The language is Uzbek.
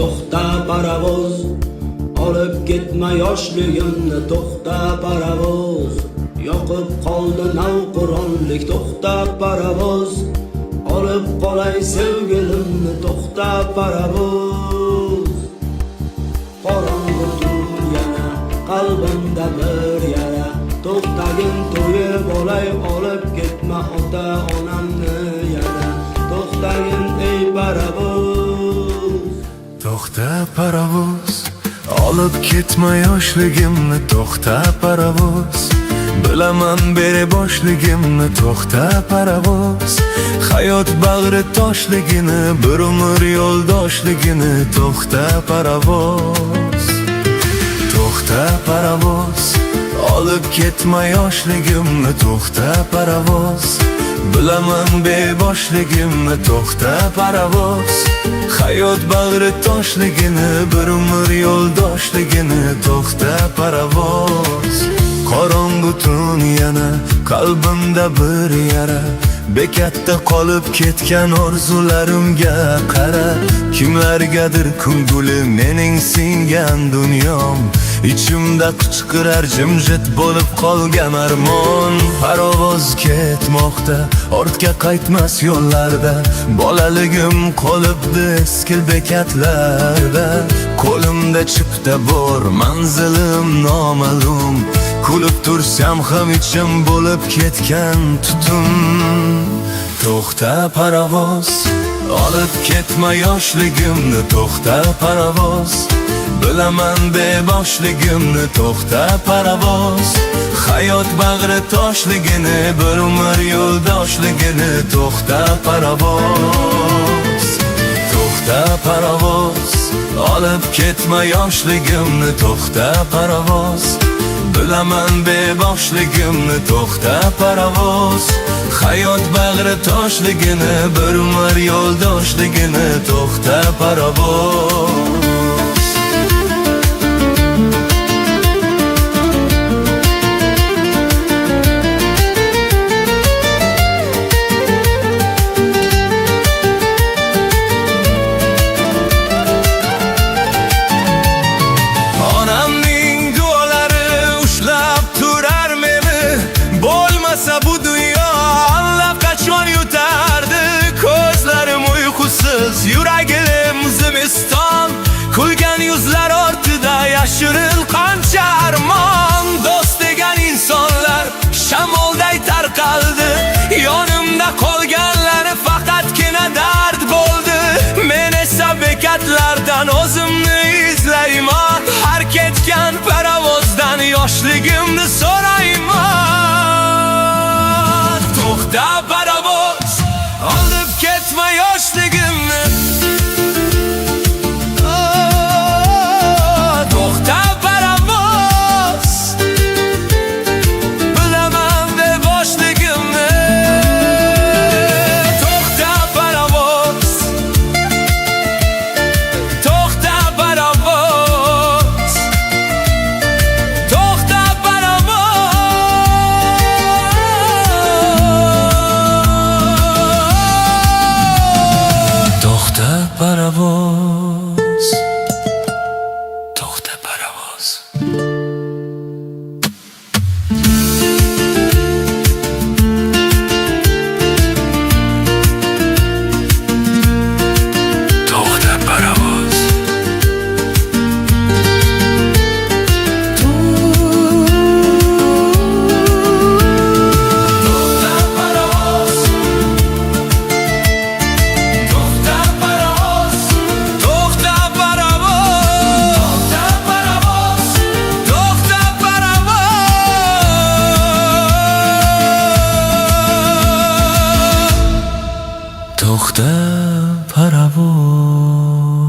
to'xta parovoz, olib ketma yoshligimni, to'xta parovoz. Yoqib qoldi navqironlik, to'xta parovoz, olib qolay sevgilimni, to'xta parovoz. Qorong'u tun yana, qalbimda bir yara, to'xtagin to'yib olay, olib ketma ota onamni yana, to'xtagin ey parovoz. To'xta parovoz, olib ketma yoshligimni, to'xta parovoz. Bilaman beri boshligimni, to'xta parovoz. Hayot bag'ri toshligini, bir umr yo'ldoshligini, to'xta parovoz. To'xta parovoz, olib ketma yoshligimni, to'xta parovoz. Bilaman beboshligimni, to'xta parovoz. Hayot bag'ri toshligini, bir umr yo'ldoshligini, to'xta parovoz. Qorong'u tun yana, qalbimda bir yara, bekatda qolib ketgan orzularimga qara. Kimlargadir kulguli mening singan dunyom, ichimda qichqirar jimjit bo'lib qolgan armon. Parovoz ketmoqda, ortga qaytmas yo'llarda, bolaligim qolibdi eskil bekatlarda. Qo'limda chipta bor, manzilim noma'lum, kulib tursam ham ichim bo'lib ketgan tutun. To'xta parovoz, olib ketma yoshligimni, to'xta parovoz. Bilaman beboshligimni, to'xta parovoz. Hayot bag'ri toshligini, bir umr yo'ldoshligini, to'xta parovoz. To'xta parovoz, olib ketma yoshligimni, to'xta parovoz. Bilaman beboshligimni, to'xta parovoz. Hayot bag'ri toshligini, bir umr yo'ldoshligini, to'xta parovoz. Bu dünya allaqachon yutardi, ko'zlarim uyqusiz, yuragim zimiston. Kulgan yuzlar ortida yashirin qancha armon. Do'st degan insonlar shamolday tarqaldi, yonimda qolganlari faqatgina dard bo'ldi. Men esa bekatlardan o'zimni izlayman, har ketgan parovozdan yoshligimni so'rayman. To'xta parovoz, olib ketma yoshligimni, to'xta parovoz. Bilaman beboshligimni, to'xta parovoz. To'xta parovoz, to'xta parovoz. To'xta parovoz. To'xta parovoz. To'xta parovoz.